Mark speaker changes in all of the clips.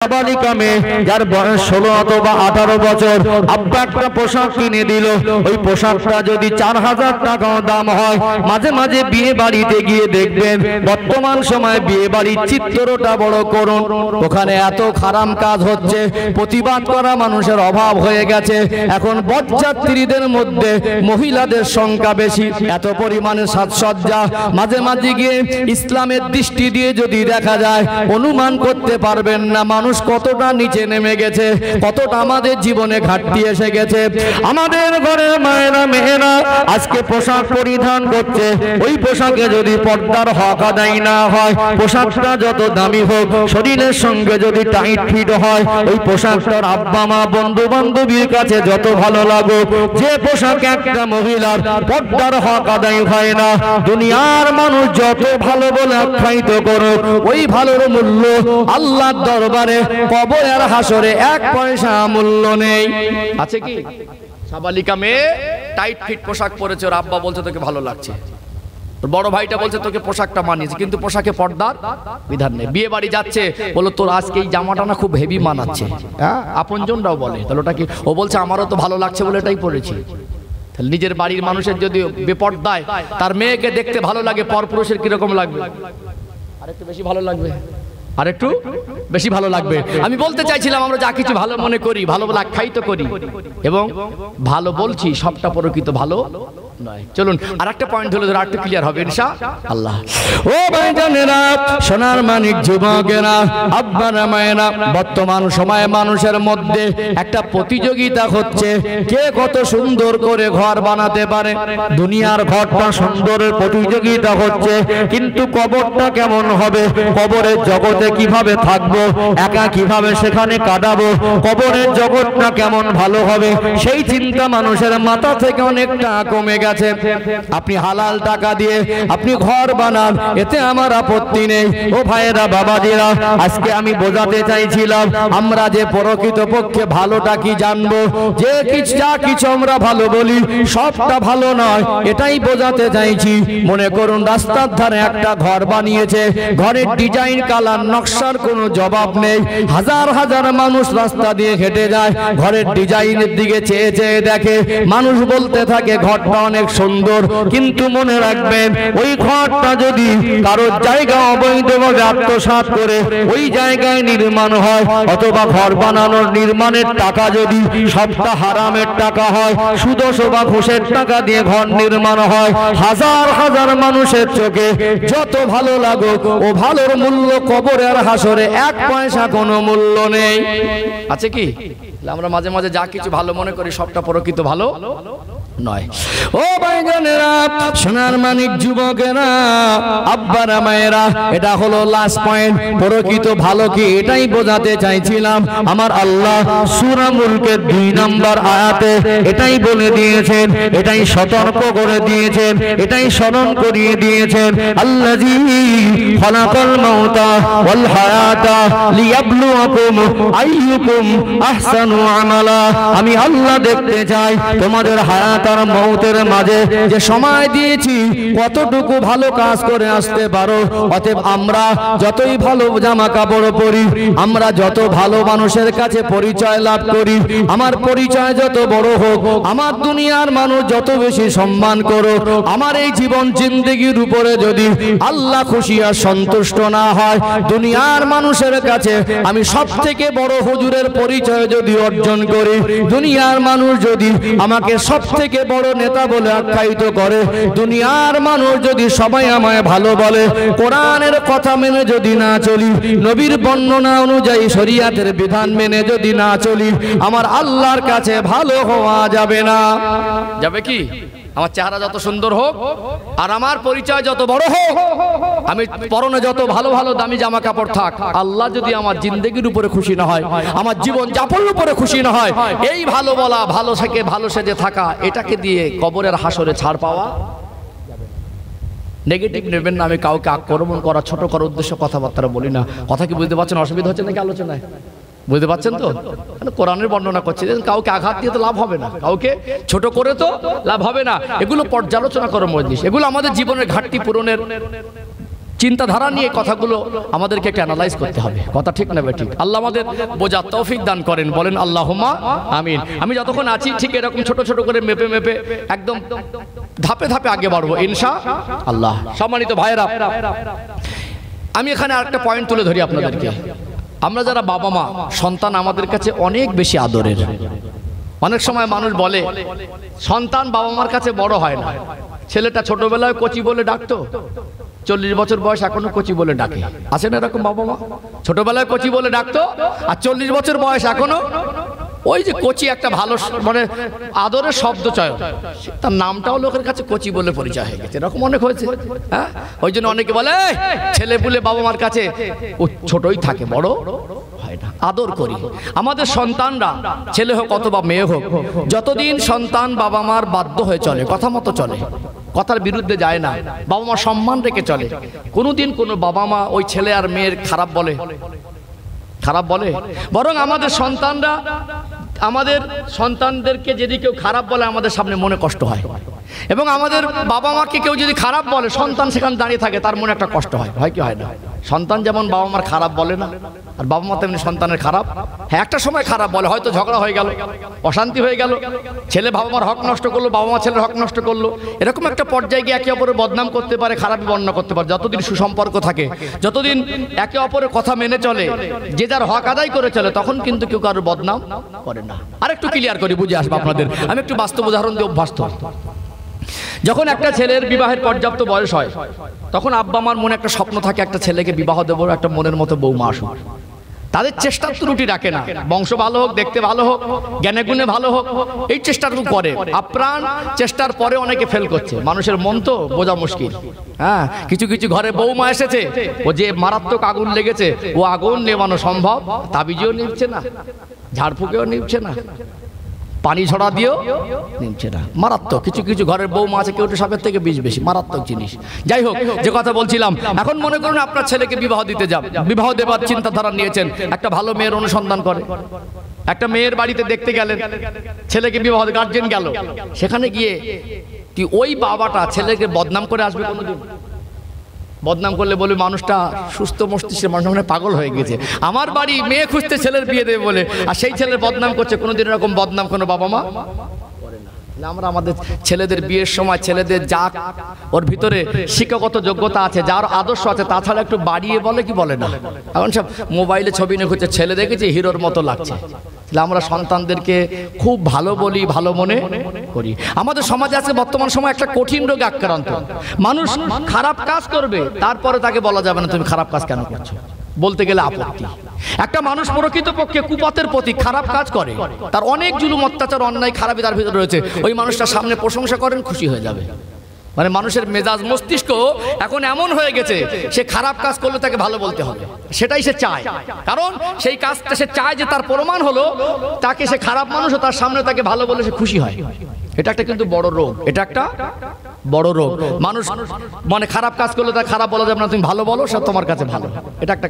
Speaker 1: নাবালিকা মেয়ে যার বয়স 16 অথবা 18 বছর, আব্বা একটা পোশাক কিনে দিল। ওই পোশাকটা যদি 4000 টাকাও দাম হয়, মাঝে মাঝে বিয়ে বাড়িতে গিয়ে দেখবেন বর্তমান সময়ে বিয়ে বাড়ির চিত্রটা বড় করুন, ওখানে এত খারাপ কাজ হচ্ছে, প্রতিবাদ করা মানুষের অভাব হয়ে গেছে। এখন বরযাত্রীদের মধ্যে মহিলাদের সংখ্যা বেশি, এত পরিমাণে সাজসজ্জা, মাঝে মাঝে গিয়ে ইসলামের দৃষ্টি দিয়ে যদি দেখা যায় অনুমান করতে পারবেন না মানুষ কতটা নিচে নেমে গেছে, কতটা আমাদের জীবনে ঘাটতি এসে গেছে। আমাদের ঘরের মায়েরা মেয়েরা আজকে পোশাক পরিধান করছে, ওই পোশাকে যদি পর্দার হক আদায় না হয়, পোশাকটা যত দামি হোক, শরীরের সঙ্গে যদি টাইট ফিট হয়, ওই পোশাকটার আব্বা মা বন্ধু বান্ধবীর কাছে যত ভালো লাগুক, যে পোশাক একটা মহিলার পর্দার হক আদায় হয় না, দুনিয়ার মানুষ যত ভালো বলে আখ্যায়িত করুক, ওই ভালোর মূল্য আল্লাহর দরবারে কবর আর হাসরে 1 পয়সা মূল্য নেই। আছে কি? সাবালিকা মেয়ে টাইট ফিট পোশাক পরেছে, ওর আব্বা বলছে তোকে ভালো লাগছে, বড় ভাইটা বলছে তোকে পোশাকটা মানিয়েছে, কিন্তু পোশাকে পর্দার বিধান নেই। বিয়ে বাড়ি যাচ্ছে, বলো তোর আজকে এই জামাটা না খুব হেভি মানাচ্ছে, হ্যাঁ আপনজনরাও বলে, তাহলে ওটা কি? ও বলছে আমারও তো ভালো লাগছে বলে এটাই পরেছি। তাহলে নিজের বাড়ির মানুষের যদি বেপর্দায় তার মেয়েকে দেখতে ভালো লাগে, পরপুরুষের কিরকম লাগবে? আরেকটু বেশি ভালো লাগবে, আরেকটু বেশি ভালো লাগবে। আমি বলতে চাইছিলাম আমরা যা কিছু ভালো মনে করি, ভালো বলে আখ্যায়িত করি এবং ভালো বলছি, সবটা প্রকৃত ভালো নয়। চলুন আর একটা পয়েন্ট হলো, আর একটু ক্লিয়ার হবে ইনশাআল্লাহ। ও ভাইজানেরা, সোনার মানিক যুবকেরা, আব্বারা মায়েরা, বর্তমান সময়ে মানুষের মধ্যে একটা প্রতিযোগিতা হচ্ছে, কে কত সুন্দর করে ঘর বানাতে পারে। দুনিয়ার ঘরটা সুন্দরের প্রতিযোগিতা হচ্ছে, কিন্তু কবরটা কেমন হবে, কবরের জগতে কিভাবে থাকবো, একা কিভাবে সেখানে কাটাবো, কবরের জগৎটা কেমন ভালো হবে, সেই চিন্তা মানুষের মাথা থেকে অনেকটা কমে গেছে। আপনি হালাল টাকা দিয়ে আপনি ঘর বানান, এতে আমার আপত্তি নেই। ও ভাইয়েরা বাবাজিরা, আজকে আমি বোঝাতে চাইছিলাম আমরা যে প্রকৃতপক্ষে ভালোটা কি জানবো, যে যা কিছু আমরা ভালো বলি সবটা ভালো নয়, এটাই বোঝাতে চাইছি। মনে করুন রাস্তার ধারে একটা ঘর বানিয়েছে, ঘরের ডিজাইন কালার নকশার কোনো জবাব নেই, হাজার হাজার মানুষ রাস্তা দিয়ে হেঁটে যায়, ঘরের ডিজাইনের দিকে চেয়ে চেয়ে দেখে, মানুষ বলতে থাকে ঘরটা অনেক সুন্দর, কিন্তু মনে রাখবেন ওই ঘরটা যদি কারোর জায়গা অবৈধভাবে আত্মসাৎ করে ওই জায়গায় নির্মাণ হয়, অথবা ঘর বানানোর নির্মাণের টাকা যদি সবটা হারামের টাকা হয়, সুদ বা ঘুষের টাকা দিয়ে ঘর নির্মাণ হয়, হাজার হাজার মানুষের চোখে যত ভালো লাগুক, ও ভালোর মূল্য কবরে আর হাসরে 1 পয়সা কোনো মূল্য নেই। আছে কি? আমরা মাঝে মাঝে যা কিছু ভালো মনে করি সবটা প্রকৃত ভালো নয়। ও ভাইজানেরা, সোনার মানিক যুবকেরা, আব্বারা মায়েরা, এটা হলো লাস্ট পয়েন্ট। প্রকৃত ভালো কি এটাই বোঝাতে চাইছিলাম। আমার আল্লাহ সূরা মুলকের 2 নম্বর আয়াতে এটাই বলে দিয়েছেন, এটাই সতর্ক করে দিয়েছেন, এটাই স্মরণ করিয়ে দিয়েছেন, আল্লাযী খালাকাল মাউতা ওয়াল হায়াতা লিয়াবলুয়াকুম আইয়ুকুম আহসানু আমালা। আমি আল্লাহ দেখতে চাই তোমাদের হায়াত আর মউতের মাঝে যে সময় দিয়েছি কতটুকু ভালো কাজ করে আসতে পারো। অতএব আমরা যতই ভালো জামা কাপড় পরি, আমরা যত ভালো মানুষের কাছে পরিচয় লাভ করি, আমার পরিচয় যত বড় হোক, আমার দুনিয়ার মানুষ যত বেশি সম্মান করুক, আমার এই জীবন জিন্দেগির উপরে যদি আল্লাহ খুশি আর সন্তুষ্ট না হয়, দুনিয়ার মানুষের কাছে আমি সবথেকে বড় হুজুরের পরিচয় যদি অর্জন করি, দুনিয়ার মানুষ যদি আমাকে সবথেকে বড় নেতা বলে আখ্যায়িত করে, দুনিয়ার মানুষ যদি সবাই আমায় ভালো বলে, কোরআনের কথা মেনে যদি না চলি, নবীর বর্ণনা অনুযায়ী শরীয়তের বিধান মেনে যদি না চলি, আমার আল্লাহর কাছে ভালো হওয়া যাবে না। যাবে কি? আমার চেহারা যত সুন্দর হোক আর আমার পরিচয় যত বড় হোক, আমি পরনে যত ভালো ভালো দামি জামা কাপড় থাক, আল্লাহ যদি আমার জিন্দেগির উপরে খুশি না হয়, আমার জীবন যাপনের উপরে খুশি না হয়, এই ভালো বলা, ভালো থেকে ভালো সেজে থাকা, এটাকে দিয়ে কবরের হাসরে ছাড় পাওয়া নেগেটিভ নেবেন না। আমি কাউকে আক্রমণ করা, ছোট করার উদ্দেশ্য কথাবার্তা বলি না। কথা কি বুঝতে পারছেন? অসুবিধা হচ্ছে নাকি আলোচনায়? বুঝতে পারছেন তো? কোরআনের বর্ণনা করছে, কাউকে আঘাত দিয়ে তো লাভ হবে না, কাউকে ছোট করে তো লাভ হবে না। এগুলো পর্যালোচনা করো মজলিস, এগুলো আমাদের জীবনের ঘাটতি পূরণের
Speaker 2: চিন্তাধারা নিয়ে কথাগুলো আমাদেরকে একটা অ্যানালাইজ করতে হবে। কথা ঠিক না ঠিক? আল্লাহ আমাদের বোঝার তৌফিক দান করেন, বলেন আল্লাহুম্মা আমিন। আমি যতক্ষণ আছি ঠিক এরকম ছোট ছোট করে মেপে মেপে একদম ধাপে ধাপে আগে বাড়বো ইনশাআল্লাহ। সম্মানিত ভাইয়েরা, আমি এখানে আরেকটা পয়েন্ট তুলে ধরি আপনাদেরকে। আমরা যারা বাবা মা, সন্তান আমাদের কাছে অনেক বেশি আদরের। অনেক সময় মানুষ বলে সন্তান বাবা মার কাছে বড় হয় না। ছেলেটা ছোটবেলায় কচি বলে ডাকতো, 40 বছর বয়স এখনো কচি বলে ডাকে। আছে না এরকম বাবা মা? ছোটবেলায় কচি বলে ডাকতো আর 40 বছর বয়স এখনো ওই যে কচি, একটা ভালো মানে আদরের শব্দ চয়ন, তার নামটাও লোকের কাছে কচি বলে পরিচয় হয়ে গেছে। এরকম অনেক হয়েছে। হ্যাঁ, ওই জন্য অনেকে বলে ছেলে পুলে বাবা মার কাছে ও ছোটই থাকে, বড় হয় না। আদর করি আমাদের সন্তানরা, ছেলে হোক অথবা মেয়ে হোক, যতদিন সন্তান বাবা মার বাধ্য হয়ে চলে, কথা মতো চলে, কথার বিরুদ্ধে যায় না, বাবা মা সম্মান রেখে চলে, কোনোদিন কোনো বাবা মা ওই ছেলে আর মেয়ের খারাপ বলে? বরং আমাদের সন্তানদেরকে যদি কেউ খারাপ বলে আমাদের সামনে মনে কষ্ট হয়, এবং আমাদের বাবা মাকে কেউ যদি খারাপ বলে সন্তান সেখানে দাঁড়িয়ে থাকে তার মনে একটা কষ্ট হয়। হয় কি হয় না? সন্তান যেমন বাবা মার খারাপ বলে না, আর বাবা মা তেমনি সন্তানের খারাপ। হ্যাঁ, একটা সময় খারাপ বলে, হয়তো ঝগড়া হয়ে গেল, অশান্তি হয়ে গেল, ছেলে বাবা মার হক নষ্ট করলো, বাবা মা ছেলের হক নষ্ট করলো, এরকম একটা পর্যায়ে গিয়ে একে অপরের বদনাম করতে পারে, খারাপই বর্ণনা করতে পারে। যতদিন সুসম্পর্ক থাকে, যতদিন একে অপরের কথা মেনে চলে, যে যার হক আদায় করে চলে, তখন কিন্তু কেউ কারোর বদনাম করে না। আর একটু ক্লিয়ার করি, বুঝে আসবে আপনাদের। আমি একটু বাস্তব উদাহরণ দিয়ে অভ্যস্ত। যখন একটা ছেলের বিবাহের পর্যাপ্ত বয়স হয়, তখন আব্বা মার মনে একটা স্বপ্ন থাকে, একটা ছেলেকে বিবাহ দেবো, একটা মনের মতো বৌমা আসুক। তাদের চেষ্টার ত্রুটি রাখে না, বংশ ভালো হোক, দেখতে ভালো হোক, জ্ঞানে গুণে ভালো হোক, এই চেষ্টাটুকু করে। আপ্রাণ চেষ্টার পরে অনেকে ফেল করছে। মানুষের মন তো বোঝা মুশকিল। হ্যাঁ, কিছু কিছু ঘরে বৌমা এসেছে, ও যে মারাত্মক আগুন লেগেছে, ও আগুন নেভানো সম্ভব, তাবিজেও নিভছে না, ঝাড়ফুঁকেও নিভছে না, পানি ঝরা দিয়েও নিমছে না। মারাত্মক কিছু কিছু ঘরের বৌমা আছে, কেউ সাপের থেকে বিষ বেশি, মারাত্মক জিনিস। যাই হোক, যে কথা বলছিলাম, এখন মনে করুন আপনার ছেলেকে বিবাহ দিতে যান, বিবাহ দেবার চিন্তাধারা নিয়েছেন, একটা ভালো মেয়ের অনুসন্ধান করে, একটা মেয়ের বাড়িতে দেখতে গেলেন, ছেলেকে বিবাহ, গার্জেন গেল, সেখানে গিয়ে কি ওই বাবাটা ছেলেকে বদনাম করে আসবে? কোনোদিন বদনাম করলে বলে মানুষটা সুস্থ মস্তিষ্কের মানুষ মানে পাগল হয়ে গেছে, আমার বাড়ি মেয়ে খুঁজতে ছেলের বিয়ে দেবে বলে, আর সেই ছেলের বদনাম করছে। কোনোদিন এরকম বদনাম কোনো বাবা মা করে না। আমরা আমাদের ছেলেদের বিয়ের সময় ছেলেদের যা ওর ভিতরে শিক্ষাগত যোগ্যতা আছে, যার আদর্শ আছে, তাছাড়া একটু বাড়িয়ে বলে কি বলে না? এখন সব মোবাইলে ছবি নিয়ে খুঁজছে, ছেলে দেখেছি হিরোর মতো লাগছে। আমরা সন্তানদেরকে খুব ভালো বলি, ভালো মনে করি। আমাদের সমাজে আছে বর্তমান সময় একটা কঠিন রোগে আক্রান্ত। মানুষ খারাপ কাজ করবে, তারপরে তাকে বলা যাবে না তুমি খারাপ কাজ কেন করছো, বলতে গেলে আপত্তি। একটা মানুষ প্রকৃতপক্ষে কুপথের প্রতি খারাপ কাজ করে, তার অনেক জুলুম, অত্যাচার, অন্যায়, খারাপই তার ভিতরে রয়েছে, ওই মানুষটার সামনে প্রশংসা করেন, খুশি হয়ে যাবে। মানে মানুষের মেজাজ, মস্তিষ্ক এখন এমন হয়ে গেছে, সে খারাপ কাজ করলে তাকে ভালো বলতে হবে, সেটাই সে চায়। কারণ সেই কাজটা সে চায় যে তার প্রমাণ হলো তাকে, সে খারাপ মানুষ, তার সামনে তাকে ভালো বলে সে খুশি হয়। এটা একটা কিন্তু বড় রোগ, এটা একটা বড় রোগ। মানুষ মানে খারাপ কাজ করলে তাকে খারাপ বলা যাবে না, তুমি ভালো বলো, সে তোমার কাছে ভালো। এটা একটা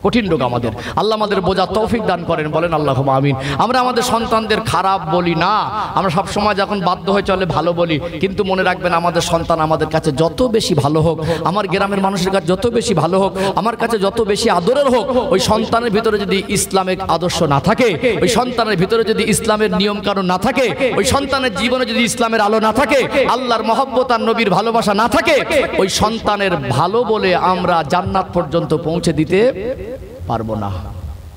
Speaker 2: কঠিন রোগ আমাদের। আল্লাহ আমাদের বোঝার তৌফিক দান করেন, বলেন আল্লাহুম্মা আমিন। আমরা আমাদের সন্তানদের খারাপ বলি না, আমরা সব সময় যখন বাধ্য হয়ে চলে ভালো বলি। কিন্তু মনে রাখবেন, আমাদের সন্তান আমাদের কাছে যত বেশি ভালো হোক, আমার গ্রামের মানুষের কাছে যত বেশি ভালো হোক, আমার কাছে যত বেশি আদরের হোক, ওই সন্তানের ভিতরে যদি ইসলামিক আদর্শ না থাকে, ওই সন্তানের ভিতরে যদি ইসলামের নিয়ম কানুন না থাকে, ওই সন্তানের জীবনে যদি ইসলামের আলো না থাকে, আল্লাহর মহব্বত আর নবীর ভালোবাসা না থাকে, ওই সন্তানের ভালো বলে আমরা জান্নাত পর্যন্ত পৌঁছে দিতে পারবো না।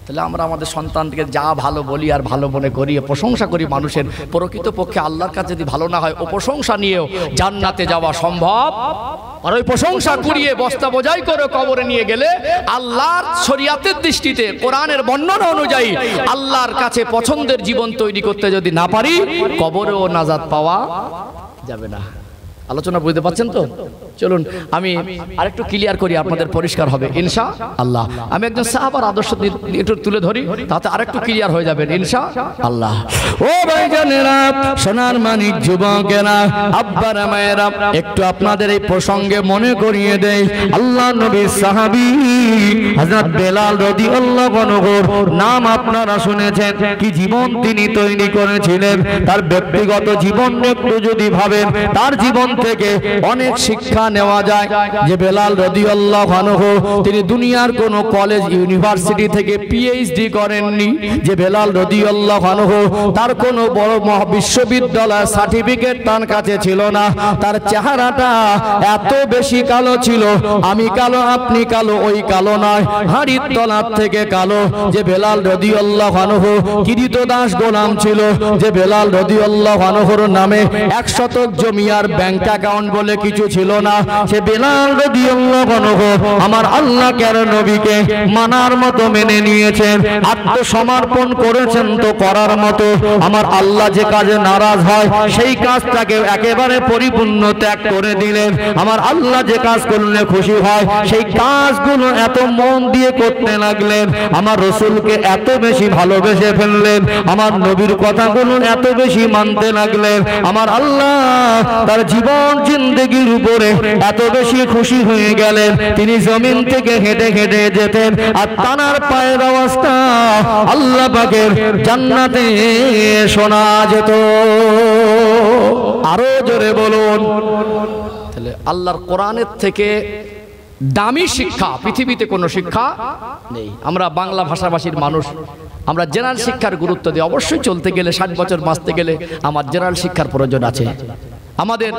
Speaker 2: তাহলে আমরা আমাদের সন্তানকে যা ভালো বলি আর ভালো মনে করি, প্রশংসা করি মানুষের, প্রকৃতপক্ষে আল্লাহর কাছে যদি ভালো না হয়, ও প্রশংসা নিয়েও জান্নাতে যাওয়া সম্ভব। আর ওই প্রশংসা কুড়িয়ে বস্তা বোঝাই করে কবরে নিয়ে গেলে আল্লাহর শরিয়াতের দৃষ্টিতে, কোরআনের বর্ণনা অনুযায়ী আল্লাহর কাছে পছন্দের জীবন তৈরি করতে যদি না পারি, কবরেও নাজাত পাওয়া যাবে না। আলোচনা বুঝতে পারছেন তো? চলুন আমি আরেকটু ক্লিয়ার করি, আপনাদের পরিষ্কার হবে ইনশাআল্লাহ। আমি একজন সাহাবার আদর্শ একটু তুলে ধরি, তাতে আরেকটু ক্লিয়ার হয়ে যাবেন ইনশাআল্লাহ।
Speaker 1: ও ভাইজানেরা, সোনার মানিক যুবকেরা, আব্বারা মায়েরা, একটু আপনাদের এই প্রসঙ্গে মনে করিয়ে দেই, আল্লাহ নবীর সাহাবী হযরত বেলাল রাদিয়াল্লাহু আনহু নাম আপনারা শুনেছেন। কি জীবন তিনি তৈরি করেছিলেন, তার ব্যক্তিগত জীবন একটু যদি ভাবেন, তার জীবন থেকে অনেক শিক্ষা নেওয়া যায় যে বেলাল রাদিয়াল্লাহু আনহু তিনি দুনিয়ার কোন কলেজ ইউনিভার্সিটি থেকে পিএইচডি করেননি, যে বেলাল রাদিয়াল্লাহু আনহু তার কোন বড় বিশ্ববিদ্যালয় সার্টিফিকেট তার কাছে ছিল না, তার চেহারাটা এত বেশি কালো ছিল, আমি কালো আপনি কালো ওই কালো নয়, হাড়ির তলার থেকে কালো। যে বেলাল রাদিয়াল্লাহু আনহু কিরীতদাস গোলাম ছিল, যে বেলাল রাদিয়াল্লাহু আনহুর নামে 1 শতক জমি আর ব্যাংক অ্যাকাউন্ট বলে কিছু ছিল না। সে বেলাল রাদিয়াল্লাহু আনহু আমার আল্লাহর নবীকে মানার মতো মেনে নিয়েছেন, আত্মসমর্পণ করেছেন তো করার মতো। আমার আল্লাহ যে কাজে নারাজ হয় সেই কাজটাকে একেবারে পরিপূর্ণ ত্যাগ করে দিলেন। আমার আল্লাহ যে কাজ করলে খুশি হয় সেই কাজগুলো এত মন দিয়ে করতে লাগলেন। আমার রাসূলকে এত বেশি ভালোবেসে ফেললেন, আমার নবীর কথাগুলো এত বেশি মানতে লাগলেন। আমার আল্লাহ তার জীবন জিন্দেগির উপরে এত বেশি খুশি হয়ে গেলেন, তিনি জমিন থেকে হেঁটে হেঁটে যেতেন আর তানার পায়ের আওয়াজটা আল্লাহ পাকের জান্নাতে শোনা যেত। আরো জোরে বলুন।
Speaker 2: তাহলে আল্লাহর কোরআনের থেকে দামি শিক্ষা পৃথিবীতে কোনো শিক্ষা নেই। আমরা বাংলা ভাষাভাষীর মানুষ, আমরা জেনারেল শিক্ষার গুরুত্ব দিই। অবশ্যই চলতে গেলে 60 বছর বাঁচতে গেলে আমার জেনারেল শিক্ষার প্রয়োজন আছে। আমাদের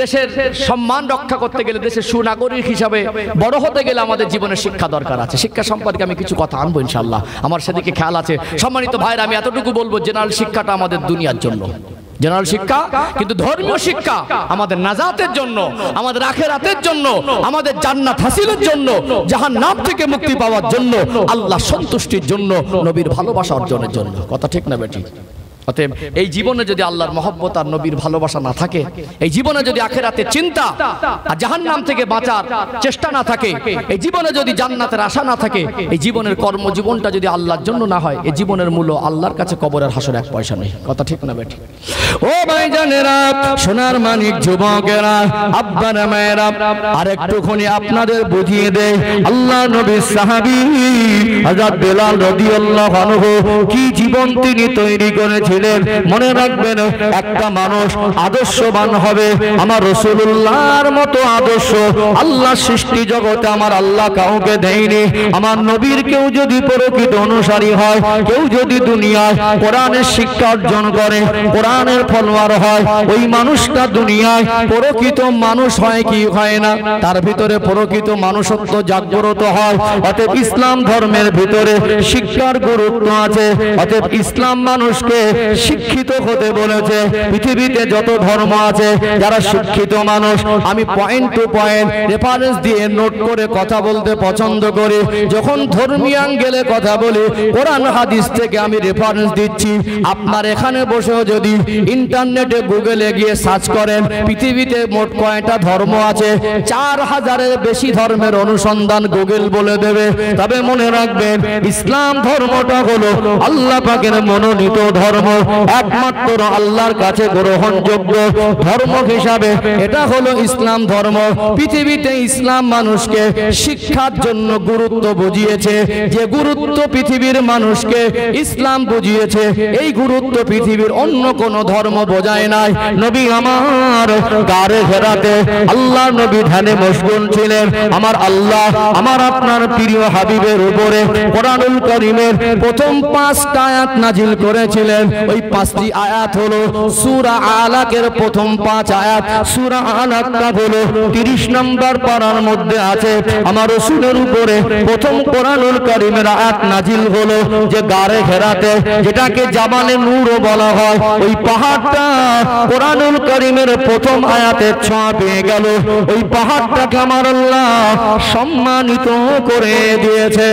Speaker 2: দেশের সম্মান রক্ষা করতে গেলে, দেশের সুনাগরিক হিসাবে বড় হতে গেলে আমাদের জীবনের শিক্ষা দরকার আছে। শিক্ষা সম্পর্কে আমি কিছু কথা আনবো ইনশাআল্লাহ, আমার সেদিকে খেয়াল আছে। সম্মানিত ভাইরা, আমি এতটুকু বলবো, জেনারেল শিক্ষাটা আমাদের দুনিয়ার জন্য, জেনারেল শিক্ষা, কিন্তু ধর্মীয় শিক্ষা আমাদের নাজাতের জন্য, আমাদের আখিরাতের জন্য, আমাদের জান্নাত হাসিলের জন্য, জাহান্নাম থেকে মুক্তি পাওয়ার জন্য, আল্লাহ সন্তুষ্টির জন্য, নবীর ভালোবাসা অর্জনের জন্য। কথা ঠিক না বেটি? অতএব এই জীবনে যদি আল্লাহর মহব্বত আর নবীর ভালোবাসা না থাকে, এই জীবনে যদি আখিরাতের চিন্তা আর জাহান্নাম থেকে বাঁচার চেষ্টা না থাকে, এই জীবনে যদি জান্নাতের আশা না থাকে, এই জীবনের কর্মজীবনটা যদি আল্লাহর জন্য না হয়, এই জীবনের মূল্য আল্লাহর কাছে কবরের হাসর 1 পয়সা নেই। কথা ঠিক না বেটি?
Speaker 1: ও ভাইজানেরা, সোনার মানিক যুবকেরা, আব্বারা মায়েরা, আরেকটুখানি আপনাদের বুঝিয়ে দেয় আল্লাহ নবীর সাহাবী হযরত বেলাল রাদিয়াল্লাহু আনহু কি জীবন তিনি তৈরি করেছেন। মনে রাখবেন, একটা মানুষ আদর্শবান হবে, আমার রাসূলুল্লাহর মতো আদর্শ আল্লাহ সৃষ্টি জগতে আমার আল্লাহ কাউকে দেয়নি। আমার নবীর কেউ যদি প্রকৃত অনুসারী হয়, কেউ যদি দুনিয়ায় কোরআনের শিক্ষা অর্জন করে, কোরআনের ফলোয়ার হয়, ওই মানুষটা দুনিয়ায় প্রকৃত মানুষ হয় কি হয় না? তার ভিতরে প্রকৃত মানুষত্ব জাগ্রত হয়। অতএব ইসলাম ধর্মের ভিতরে শিক্ষার গুরুত্ব আছে। অতএব ইসলাম মানুষকে শিক্ষিত হতে বলেছে। পৃথিবীতে যত ধর্ম আছে, যারা শিক্ষিত মানুষ, আমি পয়েন্ট টু পয়েন্ট রেফারেন্স দিয়ে নোট করে কথা বলতে পছন্দ করি। যখন ধর্মীয় অ্যাঙ্গেলে কথা বলি, কোরআন হাদিস থেকে আমি রেফারেন্স দিচ্ছি। আপনার এখানে বসেও যদি ইন্টারনেটে গুগলে গিয়ে সার্চ করেন, পৃথিবীতে মোট কয়টা ধর্ম আছে, 4000-এর বেশি ধর্মের অনুসন্ধান গুগল বলে দেবে। তবে মনে রাখবেন, ইসলাম ধর্মটা হলো আল্লাহ পাকের মনোনীত ধর্ম, একমাত্র আল্লাহর কাছে গ্রহণযোগ্য ধর্ম হিসাবে এটা হলো ইসলাম ধর্ম। পৃথিবীতে ইসলাম মানুষকে শিক্ষার জন্য গুরুত্ব বুঝিয়েছে। যে গুরুত্ব পৃথিবীর মানুষকে ইসলাম বুঝিয়েছে, এই গুরুত্ব পৃথিবীর অন্য কোন ধর্ম বোঝায় নাই। নবী আমার গারে ঘেরাতে আল্লাহ নবী ধ্যানে মশগুল ছিলেন। আমার আল্লাহ আমার আপনার প্রিয় হাবিবের উপরে কোরআনুল কারীমের প্রথম 5টা আয়াত নাজিল করেছিলেন। ওই 5টি আয়াত হলো সূরা আলাকের প্রথম 5 আয়াত। সূরা আলাকটা হলো 30 নম্বর পারার মধ্যে আছে। আমার রাসূলের উপরে প্রথম কোরআনুল কারীমের আয়াত নাজিল হলো যে গারে ঘেরাতে, যেটাকে জাবালে নূরও বলা হয়, ওই পাহাড়টা কোরআনুল কারীমের প্রথম আয়াতের ছোঁয়া পেয়ে গেল। ওই পাহাড়টাকে আমার আল্লাহ সম্মানিত করে দিয়েছে।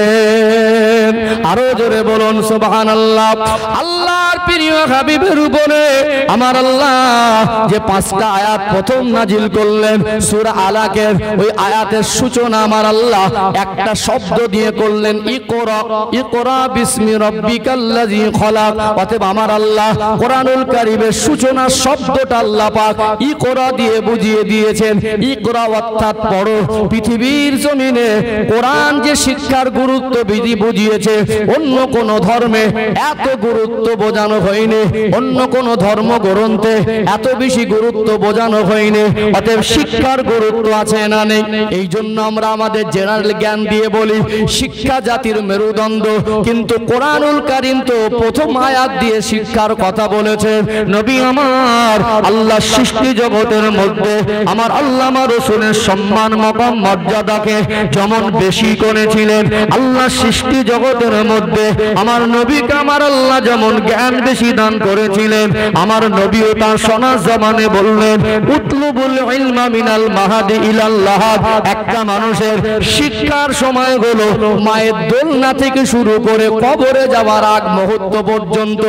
Speaker 1: আরো জোরে বলুন সুবহানাল্লাহ। আল্লাহর প্রিয় হাবিবের উপরে আমার আল্লাহ যে 5টা আয়াত প্রথম নাজিল করলেন সূরা আলাকের, ওই আয়াতের সূচনা আমার আল্লাহ একটা শব্দ দিয়ে করলেন, ইকরা। ইকরা বিসমি রাব্বিকাল্লাযী খলাক। অতএব আমার আল্লাহ কোরআনুল কারীমের সূচনা শব্দটা আল্লাহ পাক ইকরা দিয়ে বুঝিয়ে দিয়েছেন। ইকরা অর্থাৎ পড়ো। পৃথিবীর জমিনে কোরআন যে শিক্ষার গুরুত্ব বিধি বুঝিয়েছে, অন্য কোন ধর্মে এত গুরুত্ব বোঝানো হয়নি, অন্য কোন ধর্মগ্রন্থে এত বেশি গুরুত্ব বোঝানো হয়নি। অতএব শিক্ষার গুরুত্ব আছে না নেই? এই জন্য আমরা আমাদের জেনারেল জ্ঞান দিয়ে বলি শিক্ষা জাতির মেরুদণ্ড। কিন্তু কোরআনুল কারীম তো প্রথম আয়াত দিয়ে শিক্ষার কথা বলেছে। নবী আমার আল্লাহ সৃষ্টি জগতের মধ্যে আমার আল্লাহ আমার রাসূলের সম্মান মাকাম মর্যাদাকে যেমন বেশি করেছিলেন, আল্লাহ সৃষ্টি জগতের মধ্যে আমার নবীকে আমার আল্লাহ যেমন জ্ঞান বেশি দান করেছিলেন, আমার নবীও তার শোনার জবানে বললেন উতলুবুল ইলমা মিনাল মাহাদি ইলাল লাহাদ। একটা মানুষের শিক্ষার সময় হলো মায়ের দোলনা থেকে শুরু করে কবরে যাওয়ার আগ মুহূর্ত পর্যন্ত।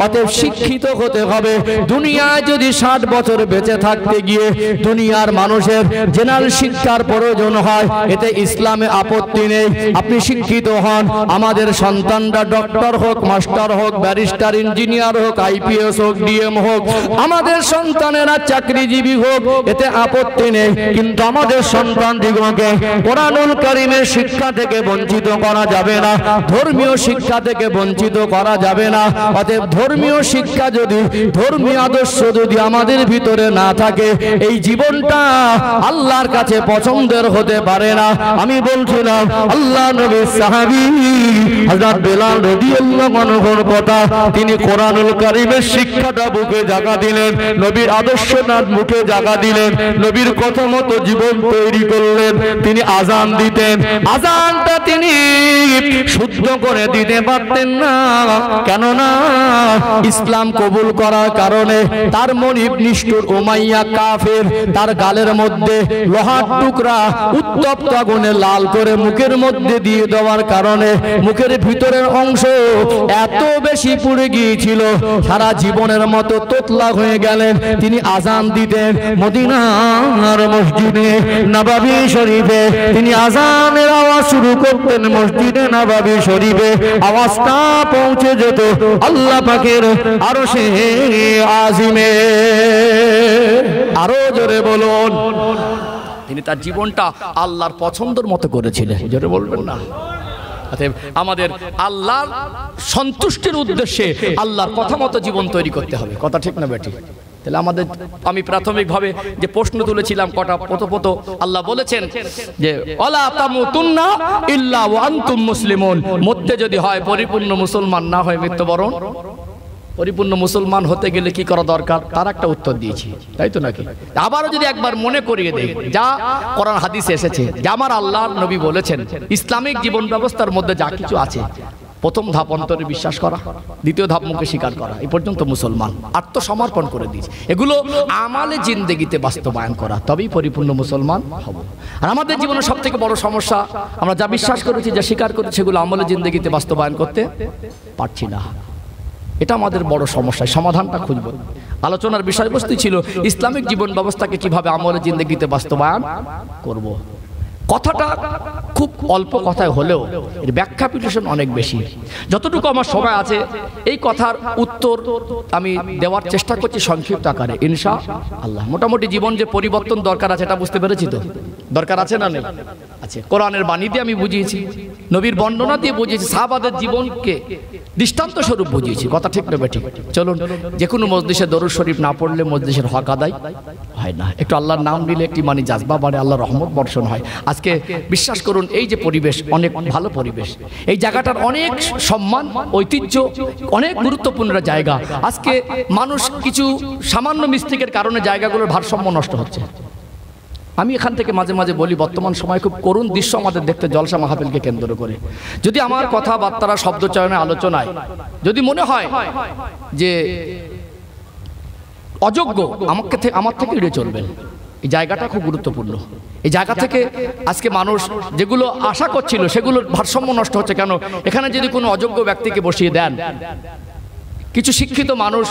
Speaker 1: অতএব শিক্ষিত হতে হবে। দুনিয়ায় যদি 60 বছর বেঁচে থাকতে গিয়ে দুনিয়ার মানুষের জেনারেল শিক্ষার প্রয়োজন হয়, এতে ইসলামে আপত্তি নেই। আপনি শিক্ষিত হন, আমাদের সন্তানরা ডক্টর হোক, মাস্টার হোক, ব্যারিস্টার, ইঞ্জিনিয়ার হোক, আইপিএস হোক, ডিএম হোক, আমাদের সন্তানেরা চাকরিজীবী হোক, এতে আপত্তি নেই। কিন্তু আমাদের সন্তানদিগকে কোরআনুল কারীমের শিক্ষা থেকে বঞ্চিত করা যাবে না, ধর্মীয় শিক্ষা থেকে বঞ্চিত করা যাবে না। অতএব ধর্মীয় শিক্ষা যদি, ধর্মীয় আদর্শ যদি আমাদের ভিতরে না থাকে, এই জীবনটা আল্লাহর কাছে পছন্দের হতে পারে না। আমি বলছিলাম আল্লাহ নবীর সাহাবী হযরত বেলাল রাদিয়াল্লাহু আনহুর কথা, তিনি কোরআনুল কারীমের শিক্ষাটা বুকে জায়গা দিলেন, নবীর আদর্শটা মুখে জায়গা দিলেন, নবীর কথা মতো জীবন তৈরি করলেন। তিনি আযান দিতেন, আযানটা তিনি শুদ্ধ করে দিতে পারতেন না। কেননা ইসলাম কবুল করার কারণে তার মনিব নিষ্ঠুর উমাইয়া কাফের তার গালের মধ্যে লোহার টুকরা উত্তপ্ত আগুনে লাল করে মুখের মধ্যে দিয়ে দেওয়ার কারণে মুখের ভিতরের অংশ এত বেশি পুড়ে গিয়েছিল, সারা জীবনের মতো তোতলা হয়ে গেলেন। তিনি আযান দিতেন মদিনার মসজিদে নববী শরীফে, তিনি আযানের আওয়াজ শুরু করতেন মসজিদে নববী শরীফে, আওয়াজটা পৌঁছে যেত আল্লাহ পাকের আরশে আজিমে। আরো জোরে বলুন। তিনি তার জীবনটা আল্লাহর পছন্দের মতো করেছিলেন। জোরে বলবেন না? আমাদের আল্লাহর সন্তুষ্টির উদ্দেশ্যে আল্লাহর কথা মতো জীবন তৈরি করতে হবে। কথা ঠিক না বেটি? তাহলে আমাদের, আমি প্রাথমিকভাবে যে প্রশ্ন তুলেছিলাম কটা প্রথমত আল্লাহ বলেছেন যে ওয়ালা তামুতুন্না ইল্লা ওয়া আনতুম মুসলিমুন, মধ্যে যদি হয় পরিপূর্ণ মুসলমান না হয় মৃত্যুবরণ। পরিপূর্ণ মুসলমান হতে গেলে কি করা দরকার, তার একটা উত্তর দিয়েছি, তাই তো নাকি? আবারও যদি একবার মনে করিয়ে দেই যা কোরআন হাদিসে এসেছে, যে আমার আল্লাহর নবী বলেছেন ইসলামিক জীবন ব্যবস্থার মধ্যে যা কিছু আছে, প্রথম ধাপ অন্তরে বিশ্বাস করা, দ্বিতীয় ধাপ মুখে স্বীকার করা, এই পর্যন্ত মুসলমান। আত্মসমর্পণ করে দিয়েছে, এগুলো আমালে জিন্দেগিতে বাস্তবায়ন করা, তবেই পরিপূর্ণ মুসলমান হব। আর আমাদের জীবনের সব থেকে বড় সমস্যা, আমরা যা বিশ্বাস করেছি, যা স্বীকার করেছি, সেগুলো আমলে জিন্দেগিতে বাস্তবায়ন করতে পারছি না। এটা আমাদের বড় সমস্যা। সমাধানটা খুঁজব। আলোচনার বিষয়বস্তু ছিল ইসলামিক জীবন ব্যবস্থাকে কিভাবে আমলে জিন্দেগিতে বাস্তবায়ন করব। কথাটা খুব অল্প কথায় হলেও এর ব্যাখ্যা বিশ্লেষণ অনেক বেশি। যতটুকু আমার সময় আছে এই কথার উত্তর আমি দেওয়ার চেষ্টা করছি সংক্ষিপ্ত আকারে ইনশাআল্লাহ। মোটামুটি জীবন যে পরিবর্তন দরকার আছে এটা বুঝতে পেরেছি তো? দরকার আছে না নেই? আছে। কোরআনের বাণী দিয়ে আমি বুঝিয়েছি, নবীর বর্ণনা দিয়ে বুঝিয়েছি, সাহাবাদের জীবনকে দৃষ্টান্ত স্বরূপ বুঝিয়েছি। কথা ঠিক না বেঠিক? চলুন, যে কোনো মজলিসে দরুদ শরীফ না পড়লে মজলিসের হক আদায় হয় না। একটু আল্লাহর নাম নিলে একটি মানে জাজবা বাড়ে, আল্লাহর রহমত বর্ষণ হয়। আজকে বিশ্বাস করুন এই যে পরিবেশ, অনেক ভালো পরিবেশ, এই জায়গাটার অনেক সম্মান, ঐতিহ্য, অনেক গুরুত্বপূর্ণ জায়গা। আজকে মানুষ কিছু সামান্য মিস্টেকের কারণে জায়গাগুলোর ভারসাম্য নষ্ট হচ্ছে। আমি এখান থেকে মাঝে মাঝে বলি, বর্তমান সময় খুব করুণ দৃশ্য আমাদের দেখতে জলসা মাহফিলকে কেন্দ্র করে। যদি আমার কথাবার্তা, শব্দচয়নে, আলোচনায় যদি মনে হয় যে অযোগ্য, আমার থেকে এড়িয়ে চলবেন। এই জায়গাটা খুব গুরুত্বপূর্ণ। এই জায়গা থেকে আজকে মানুষ যেগুলো আশা করছিল সেগুলোর ভারসাম্য নষ্ট হচ্ছে। কেন? এখানে যদি কোনো অযোগ্য ব্যক্তিকে বসিয়ে দেন, কিছু শিক্ষিত মানুষ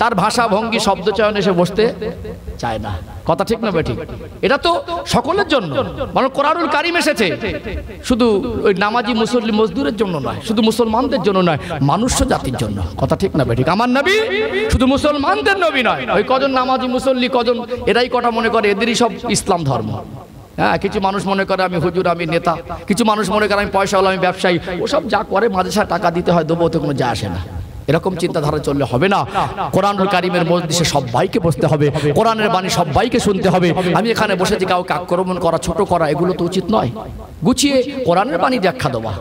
Speaker 1: তার ভাষা ভঙ্গি শব্দচয়ন এসে বসতে চায় না। কথা ঠিক না বেঠিক? এটা তো সকলের জন্য, মানে কোরআনুল কারীম এসেছে শুধু ওই নামাজি মুসল্লি মজদুরের জন্য নয়, শুধু মুসলমানদের জন্য নয়, মানুষ্য জাতির জন্য। কথা ঠিক না বেঠিক? আমার নবী শুধু মুসলমানদের নবী নয়, ওই কজন নামাজি মুসল্লি কজন, এরাই কটা মনে করে এদেরই সব ইসলাম ধর্ম। হ্যাঁ, কিছু মানুষ মনে করে আমি হুজুর, আমি নেতা, কিছু মানুষ মনে করে আমি পয়সাওয়ালা, আমি ব্যবসায়ী। ওসব যা করে মাঝে সাথে টাকা দিতে হয়, দেবো, ওতে কোনো যায় আসে না।
Speaker 2: এরকম চিন্তাধারা চললে হবে না। কোরআনুল কারীমের মজলিসে সবাইকে বসতে হবে, কোরআনের বাণী সবাইকে শুনতে হবে। আমি এখানে বসেছি কাউকে আক্রমণ করা, ছোট করা, এগুলো তো উচিত নয়। গুছিয়ে কোরআনের বাণী ব্যাখ্যা দেওয়া।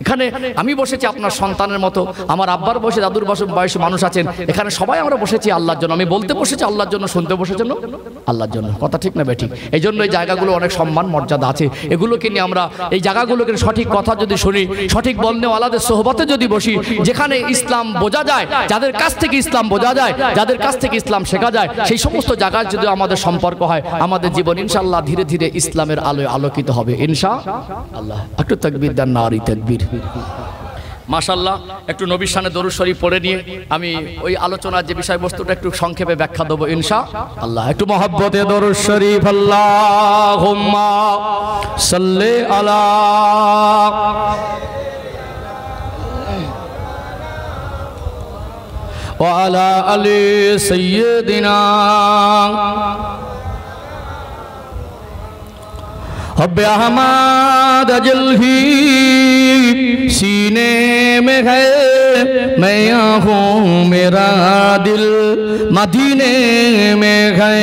Speaker 2: এখানে আমি বসেছি আপনার সন্তানের মতো, আমার আব্বার বসে, দাদুর বয়সী মানুষ আছেন, এখানে সবাই আমরা বসেছি আল্লাহর জন্য। আমি বলতে বসেছি আল্লাহর জন্য, শুনতে বসেছেন আল্লাহর জন্য। কথা ঠিক না বেঠিক? এই জন্য এই জায়গাগুলো অনেক সম্মান মর্যাদা আছে, এগুলোকে নিয়ে আমরা এই জায়গাগুলোকে সঠিক কথা যদি শুনি, সঠিক বলনেওয়ালাদের সোহবতে যদি বসি, যেখানে ইসলাম বোঝা যায়, যাদের কাছ থেকে ইসলাম বোঝা যায়, যাদের কাছ থেকে ইসলাম শেখা যায়, সেই সমস্ত জায়গায় যদি আমাদের সম্পর্ক হয়, আমাদের জীবন ইনশাআল্লাহ ধীরে ধীরে ইসলামের আলোয় আলোকিত হবে ইনশাআল্লাহ। একটু তাকবীর দেন, নারী তাকবীর। মাশাআল্লাহ, একটু নবীর শানে দরুদ শরীফ পড়ে নিয়ে আমি ওই আলোচনার যে বিষয়বস্তুটা একটু সংক্ষেপে ব্যাখ্যা দেবো ইনশাআল্লাহ। একটু মহব্বতে দরুদ শরীফ। আল্লাহুম্মা সাল্লি আলা ওয়া আলা আলি সাইয়্যিদিনা हब्बे अहमद अजल ही सीने में है, मैं यहाँ हूँ मेरा दिल मदीने में है।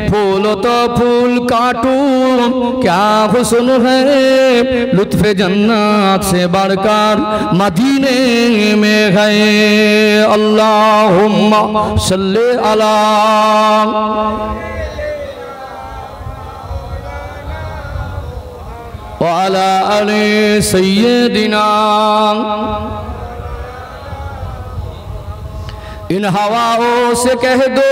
Speaker 2: फूल तो फूल काटूं क्या हुस्न है, लुत्फ़े जन्नत से बढ़कर मदीने में है। अल्लाहुम्मा सल्ले अला वाला अली सय्यदिना। इन हवाओं से कह दो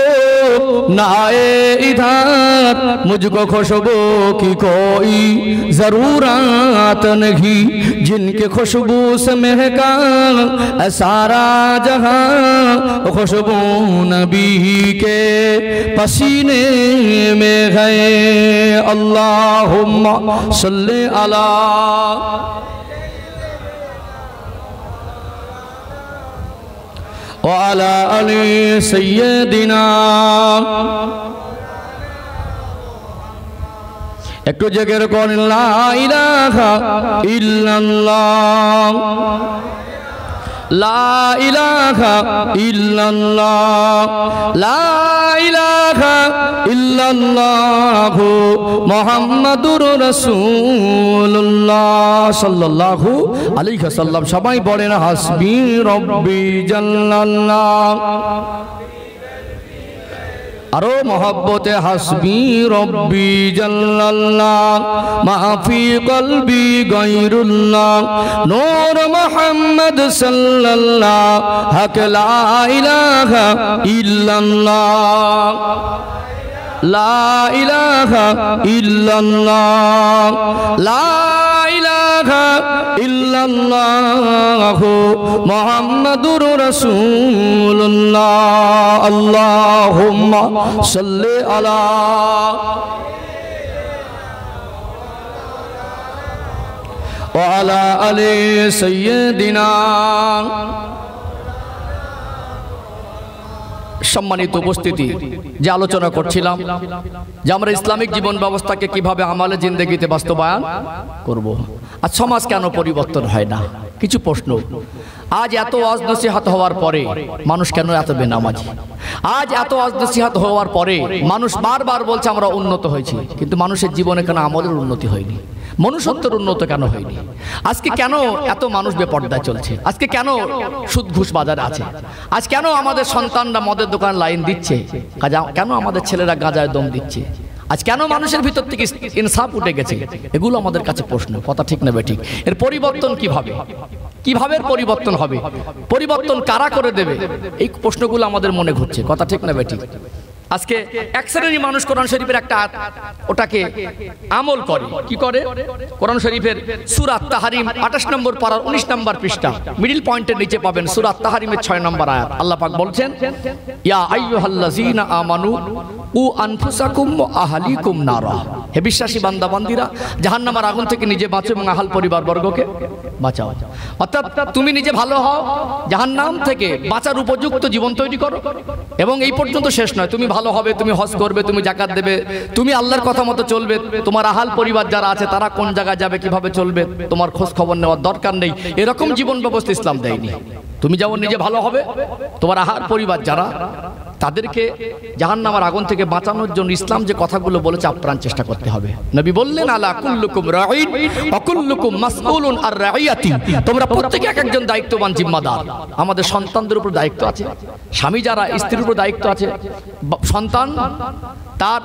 Speaker 2: ना आए इधर, मुझको खुशबू की कोई ज़रूरत नहीं, जिनके खुशबू से महका सारा जहां, खुशबू नबी के पसीने में है। अल्लाहुम्मा सल्ले अला वाला अली सय्यदिना। একটু জেগের কোন লা ইলাহা ইল্লাল্লাহ, লা ইলাহা ইল্লাল্লাহ, লা ইলাহা ইল্লাল্লাহ মুহাম্মাদুর রাসূলুল্লাহ সাল্লাল্লাহু আলাইহি ওয়াসাল্লাম। সবাই বলেন হাসবি রব্বি জাল্লাল্লাহ। আরো মহব্বতে হাসবি রব্বি জাল্লাল্লাহ, মাফি কলবি গায়রুল্লাহ, নূর মুহাম্মদ সাল্লাল্লাহ, হক লা ইলাহা ইল্লাল্লাহ, লা ইলাহা ইল্লাল্লাহ, লা ইলাহা ইল্লাল্লাহ মুহাম্মাদুর রাসূলুল্লাহ। আল্লাহুম্মা সাল্লি আলা ওয়া আলা আলি সাইয়্যিদিনা। সম্মানিত উপস্থিতি, যে আলোচনা করছিলাম যে আমরা ইসলামিক জীবন ব্যবস্থাকে কিভাবে আমালে জিন্দেগিতে বাস্তবায়ন করব। আর সমাজ কেন পরিবর্তন হয় না? কিছু প্রশ্ন। আজ এত ওয়াজ নসিহত হওয়ার পরে মানুষ কেন এত বেনামাজি? আজ এত ওয়াজ নসিহত হওয়ার পরে মানুষ বারবার বলছে আমরা উন্নত হয়েছি, কিন্তু মানুষের জীবনে কেন আমলের উন্নতি হয়নি? মনুষ্যত্বের উন্নত কেন হয়নি? আজকে কেন এত মানুষ বেপর্দায় চলছে? আজকে কেন সুদ ঘুষ বাজারে আছে? আজ কেন আমাদের সন্তানরা মদের দোকান লাইন দিচ্ছে? কেন আমাদের ছেলেরা গাঁজায় দম দিচ্ছে? আজ কেন মানুষের ভিতর থেকে ইনসাফ উঠে গেছে? এগুলো আমাদের কাছে প্রশ্ন। কথা ঠিক না বেঠিক? এর পরিবর্তন কিভাবে? কিভাবে পরিবর্তন হবে? পরিবর্তন কারা করে দেবে? এই প্রশ্নগুলো আমাদের মনে ঘুরছে। কথা ঠিক না বেঠিক? আজকে এক শ্রেণী মানুষ কোরআন শরীফের একটা ওটাকে আমল করে। কি করে? কোরআন শরীফের সূরা তাহরিম 28 নম্বর পারার 19 নম্বর পৃষ্ঠা মিডল পয়েন্টের নিচে পাবেন সূরা তাহরিমের 6 নম্বর আয়াত। আল্লাহ পাক বলছেন, ইয়া আইয়ুহাল্লাযীনা আমানু উ আনফুসাকুম ওয়া আহলিকুম নারা। হে বিশ্বাসী বান্দা বান্দীরা, জাহান্নামের আগুন থেকে নিজে বাঁচো এবং আহল পরিবার বর্গকে বাঁচাও। অর্থাৎ তুমি নিজে ভালো হও, জাহান্নাম থেকে বাঁচার উপযুক্ত জীবন তৈরি করো। এবং এই পর্যন্ত শেষ নয়, তুমি ভালো হবে, তুমি হজ করবে, তুমি যাকাত দেবে, তুমি আল্লাহর কথা মতো চলবে। তোমার আহাল পরিবার যারা আছে তারা কোন জায়গায় যাবে, কিভাবে চলবে, তোমার খোঁজ খবর নেওয়ার দরকার নেই। এরকম জীবন ব্যবস্থা ইসলাম দেয়নি। তুমি যেমন নিজে ভালো হবে, তোমার আহার পরিবার যারা, তাদেরকে জাহান্নামের আগুন থেকে বাঁচানোর জন্য ইসলাম যে কথাগুলো বলেছে আপ্রাণ চেষ্টা করতে হবে। নবী বললেন, আলা কুল্লুকুম রাঈন ওয়া কুল্লুকুম মাসউলুন আর রাইয়াতি, তোমরা প্রত্যেকে এক একজন দায়িত্ববান জিম্মাদার। আমাদের সন্তানদের উপর দায়িত্ব আছে, স্বামী যারা স্ত্রীর উপর দায়িত্ব আছে, সন্তান তার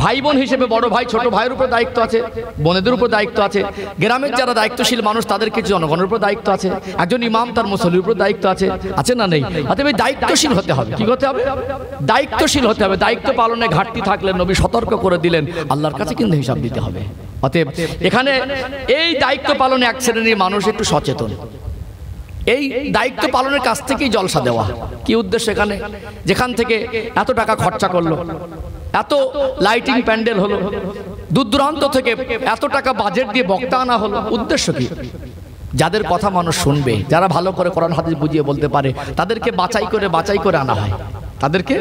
Speaker 2: ভাই বোন হিসেবে বড় ভাই ছোট ভাইয়ের উপর দায়িত্ব আছে, বোনেদের উপর দায়িত্ব আছে, গ্রামের যারা দায়িত্বশীল মানুষ তাদের কিছু জনগণের উপর দায়িত্ব আছে, একজন ইমাম তার মুসল্লির উপর দায়িত্ব আছে, আছে না নেই? অতএব দায়িত্বশীল হতে হবে। কি হতে হবে? দায়িত্বশীল হতে হবে। দায়িত্ব পালনে ঘাটতি থাকলে নবী সতর্ক করে দিলেন, আল্লাহর কাছে কিন্তু হিসাব দিতে হবে। অতএব এখানে এই দায়িত্ব পালনে এক শ্রেণীর মানুষ একটু সচেতন। এই দায়িত্ব পালনের কাছ থেকেই জলসা দেওয়া। কি উদ্দেশ্য? এখানে যেখান থেকে এত টাকা খরচা করলো, এত লাইটিং প্যান্ডেল হলো, দূর দূরান্ত থেকে এত টাকা বাজেট দিয়ে বক্তা আনা হলো, উদ্দেশ্য কি? যাদের কথা মানুষ শুনবে, যারা ভালো করে কোরআন হাদিস বুঝিয়ে বলতে পারে, তাদেরকে বাছাই করে আনা হয়। তাদেরকে,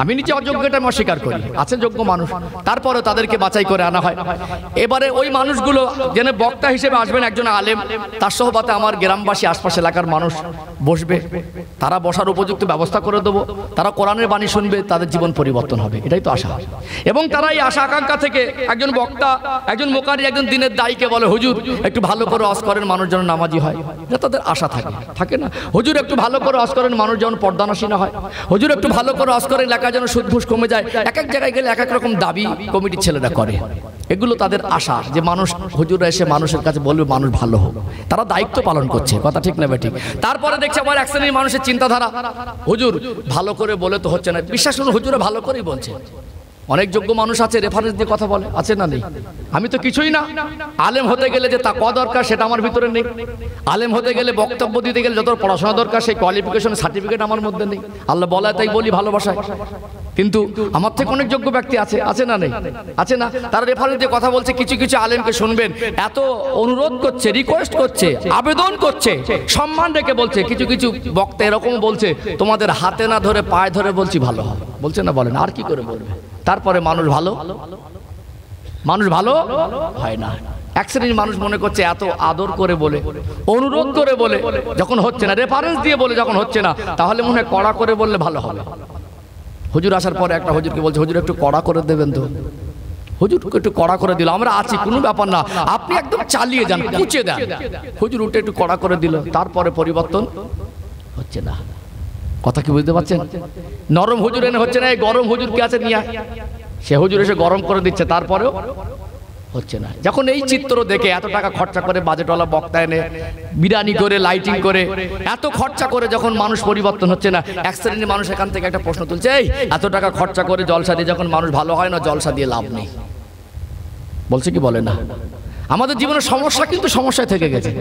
Speaker 2: আমি নিজে অযোগ্যটা আমি অস্বীকার করি, আছে যোগ্য মানুষ, তারপরে তাদেরকে বাছাই করে আনা হয়। এবারে ওই মানুষগুলো যেন বক্তা হিসেবে আসবেন, একজন আলেম, তার সহবাতে আমার গ্রামবাসী আশপাশ এলাকার মানুষ বসবে, তারা বসার উপযুক্ত ব্যবস্থা করে দেবো, তারা কোরআনের বাণী শুনবে, তাদের জীবন পরিবর্তন হবে, এটাই তো আশা। এবং তারা এই আশা আকাঙ্ক্ষা থেকে একজন বক্তা, একজন মুকারি, একজন দিনের দায়ীকে বলে, হুজুর একটু ভালো করে ওয়াজ করেন, মানুষ যেন নামাজি হয়, এটা তাদের আশা থাকে না? হুজুর একটু ভালো করে ওয়াজ করেন, মানুষ যেন পর্দানশীনা হয়, হুজুর একটু ভালো করে ওয়াজ করেন, এলাকা যেন সুদ ঘুষ কমে যায়। এক এক জায়গায় গেলে এক এক রকম দাবি কমিটির ছেলেরা করে। এগুলো তাদের আশা যে মানুষ, হুজুররা এসে মানুষের কাছে বলবে মানুষ ভালো হোক। তারা দায়িত্ব পালন করছে, কথা ঠিক না ঠিক? তারপরে দেখছে আবার এক শ্রেণীর মানুষের চিন্তাধারা, হুজুর ভালো করে বলে তো হচ্ছে না। বিশ্বাস করুন, হুজুরা ভালো করেই বলছে। অনেক যোগ্য মানুষ আছে, রেফারেন্স দিয়ে কথা বলে, আছে না নেই? আমি তো কিছুই না। আলেম হতে গেলে যে তাকওয়া দরকার সেটা আমার ভিতরে নেই। আলেম হতে গেলে, বক্তব্য দিতে গেলে যত পড়াশোনা দরকার সেই কোয়ালিফিকেশন সার্টিফিকেট আমার মধ্যে নেই। আল্লাহ বলা তাই বলি ভালোবাসায়। কিন্তু আমার থেকে অনেক যোগ্য ব্যক্তি আছে, আছে না নেই? আছে না? তারা রেফারেন্স দিয়ে কথা বলছে। কিছু কিছু আলেমকে শুনবেন, এত অনুরোধ করছে, রিকোয়েস্ট করছে, আবেদন করছে, সম্মান রেখে বলছে। কিছু কিছু বক্তা এরকম বলছে, তোমাদের হাতে না ধরে পায়ে ধরে বলছি ভালো হয়, বলছে না? বলেন আর কি করে বলবে? তারপরে মানুষ ভালো হয় না। এক শ্রেণীর মানুষ মনে করছে এত আদর করে বলে, অনুরোধ করে বলে যখন হচ্ছে না, রেফারেন্স দিয়ে বলে যখন হচ্ছে না, তাহলে মনে হয় কড়া করে বললে ভালো হবে। হুজুর আসার পরে একটা হুজুরকে বলছে, হুজুর একটু কড়া করে দেবেন তো। হুজুর একটু কড়া করে দিল, আমরা আছি, কোনো ব্যাপার না, আপনি একদম চালিয়ে যান, কুচে দেন। হুজুর উঠে একটু কড়া করে দিল, তারপরে পরিবর্তন হচ্ছে না। কথা কি বুঝতে পারছেন? নরম হুজুর এনে হচ্ছে না, এই গরম হুজুর কে আছে নিয়ে, সে হুজুর এসে গরম করে দিচ্ছে, তারপরেও হচ্ছে না। যখন এই চিত্র দেখে এত টাকা খরচা করে বাজেটওয়ালা বক্তা এনে বিরিয়ানি করে, লাইটিং করে, এত খরচা করে যখন মানুষ পরিবর্তন হচ্ছে না, এক শ্রেণীর মানুষ এখান থেকে একটা প্রশ্ন তুলছে, এই এত টাকা খরচা করে জলসা দিয়ে যখন মানুষ ভালো হয় না, জলসা দিয়ে লাভ নেই। বলছে কি বলে না? আমাদের জীবনের সমস্যা কিন্তু সমস্যায় থেকে গেছে।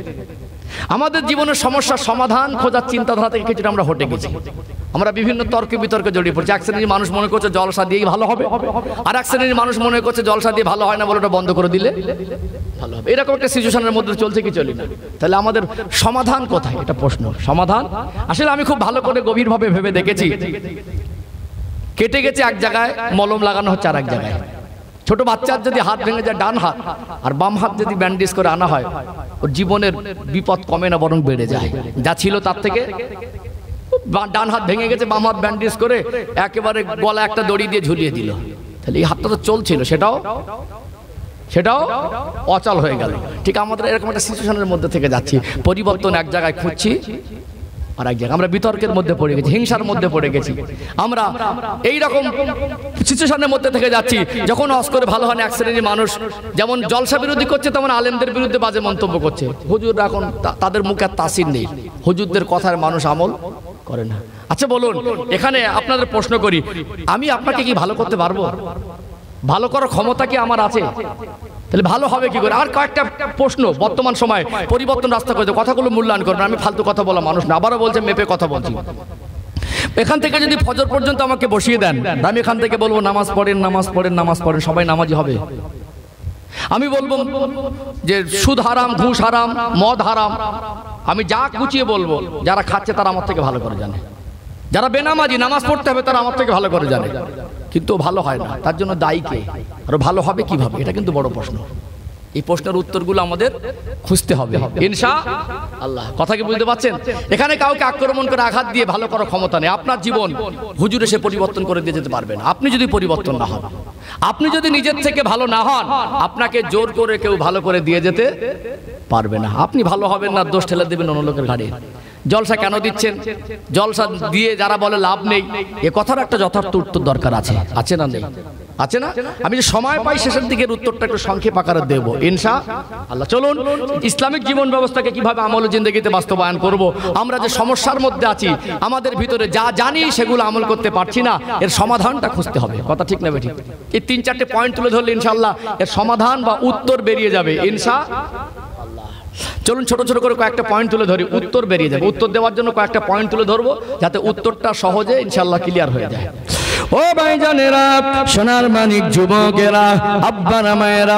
Speaker 2: আমাদের জীবনের সমস্যার সমাধান খোঁজার চিন্তাধারা থেকে কিছুটা আমরা হটে গেছি। আমরা বিভিন্ন তর্কে বিতর্কে জড়িয়ে পড়ছি। এক শ্রেণীর মানুষ মনে করছে জলসা দিয়েই ভালো হবে, আর এক শ্রেণীর মানুষ মনে করছে জলসা দিয়ে ভালো হয় না বলে ওটা বন্ধ করে দিলে ভালো হবে। এরকম একটা সিচুয়েশনের মধ্যে চলছে কি চলি না? তাহলে আমাদের সমাধান কোথায়? এটা প্রশ্ন। সমাধান আসলে আমি খুব ভালো করে গভীরভাবে ভেবে দেখেছি। কেটে গেছে এক জায়গায়, মলম লাগানো হচ্ছে আর এক জায়গায়। ছোট বাচ্চার যদি হাত ভেঙে যায় ডান হাত, আর বাম হাত যদি ব্যান্ডেজ করে আনা হয়, ওর জীবনের বিপদ কমে না, বরং বেড়ে যায়। যা ছিল তার থেকে ডান হাত ভেঙে গেছে, বাম হাত ব্যান্ডেজ করে একেবারে গলা একটা দড়ি দিয়ে ঝুলিয়ে দিল। তাহলে এই হাতটা তো চলছিল, সেটাও অচল হয়ে গেল। ঠিক আমাদের এরকম একটা সিচুয়েশনের মধ্যে থেকে যাচ্ছি। পরিবর্তন এক জায়গায় খুঁজছি, আর এক জায়গায় আমরা বিতর্কের মধ্যে পড়ে গেছি, হিংসার মধ্যে পড়ে গেছি। আমরা এইরকম সিচুয়েশনের মধ্যে থেকে যাচ্ছি। যখন ওয়াজ করে ভালো হয় না, এক শ্রেণীর মানুষ যেমন জলসা বিরোধী করছে, তেমন আলেমদের বিরুদ্ধে বাজে মন্তব্য করছে। হুজুররা এখন তাদের মুখে আর তাসির নেই, হুজুরদের কথার মানুষ আমল করে না। আচ্ছা বলুন, এখানে আপনাদের প্রশ্ন করি, আমি আপনাকে কি ভালো করতে পারবো? ভালো করার ক্ষমতা কি আমার আছে? তাহলে ভালো হবে কি করে? আর কয়েকটা প্রশ্ন। বর্তমান সময় পরিবর্তন রাস্তা করেছে, কথাগুলো মূল্যায়ন করবেন। আমি ফালতু কথা বলা মানুষ না, আবারও বলছে মেপে কথা বলছি। এখান থেকে যদি ফজর পর্যন্ত আমাকে বসিয়ে দেন, আমি এখান থেকে বলবো নামাজ পড়েন, নামাজ পড়েন, নামাজ পড়েন, সবাই নামাজি হবে। আমি বলবো যে সুদ হারাম, ঘুষ হারাম, মদ হারাম, আমি যা গুছিয়ে বলবো, যারা খাচ্ছে তারা আমার থেকে ভালো করে জানে। যারা বেনামাজি, নামাজ পড়তে হবে, তারা আমার থেকে ভালো করে জানে, কিন্তু ভালো হয় না। তার জন্য দায়ী কে? আর ভালো হবে কিভাবে? এটা কিন্তু বড় প্রশ্ন। এই প্রশ্নের উত্তরগুলো আমাদের খুঁজতে হবে ইনশাআল্লাহ। কথা কি বুঝতে পারছেন? এখানে কাউকে আক্রমণ করে আঘাত দিয়ে ভালো করার ক্ষমতা নেই। আপনার জীবন হুজুর এসে পরিবর্তন করে দিয়ে যেতে পারবেন আপনি যদি পরিবর্তন না হন, আপনি যদি নিজের থেকে ভালো না হন, আপনাকে জোর করে কেউ ভালো করে দিয়ে যেতে পারবে না। আপনি ভালো হবেন না, দোষ ঠেলে দেবেন অন্য লোকের ঘাড়ে। জলসা কেন দিচ্ছেন? জলসা দিয়ে যারা বলে লাভ নেই, এ কথার একটা যথার্থ উত্তর দরকার আছে, আছে না নেই? আছে না? আমি যে সময় পাই শেষের দিকের উত্তরটা একটু সংক্ষেপ আকারে দেবো ইনশাআল্লাহ। চলুন ইসলামিক জীবন ব্যবস্থাকে কিভাবে আমল জিন্দেগিতে বাস্তবায়ন করব। আমরা যে সমস্যার মধ্যে আছি, আমাদের ভিতরে যা জানি সেগুলো আমল করতে পারছি না, এর সমাধানটা খুঁজতে হবে। কথা ঠিক না বেঠিক? এই 3-4টে পয়েন্ট তুলে ধরলে ইনশাআল্লাহ এর সমাধান বা উত্তর বেরিয়ে যাবে ইনশাআল্লাহ। চলুন ছোট ছোট করে কয়েকটা পয়েন্ট তুলে ধরি, উত্তর বেরিয়ে যাবে। উত্তর দেওয়ার জন্য কয়েকটা পয়েন্ট তুলে ধরবো যাতে উত্তরটা সহজে ইনশাআল্লাহ ক্লিয়ার হয়ে যায়।
Speaker 1: ও ভাইজানেরা, সোনার মানিক যুবকেরা, আব্বারা মায়েরা,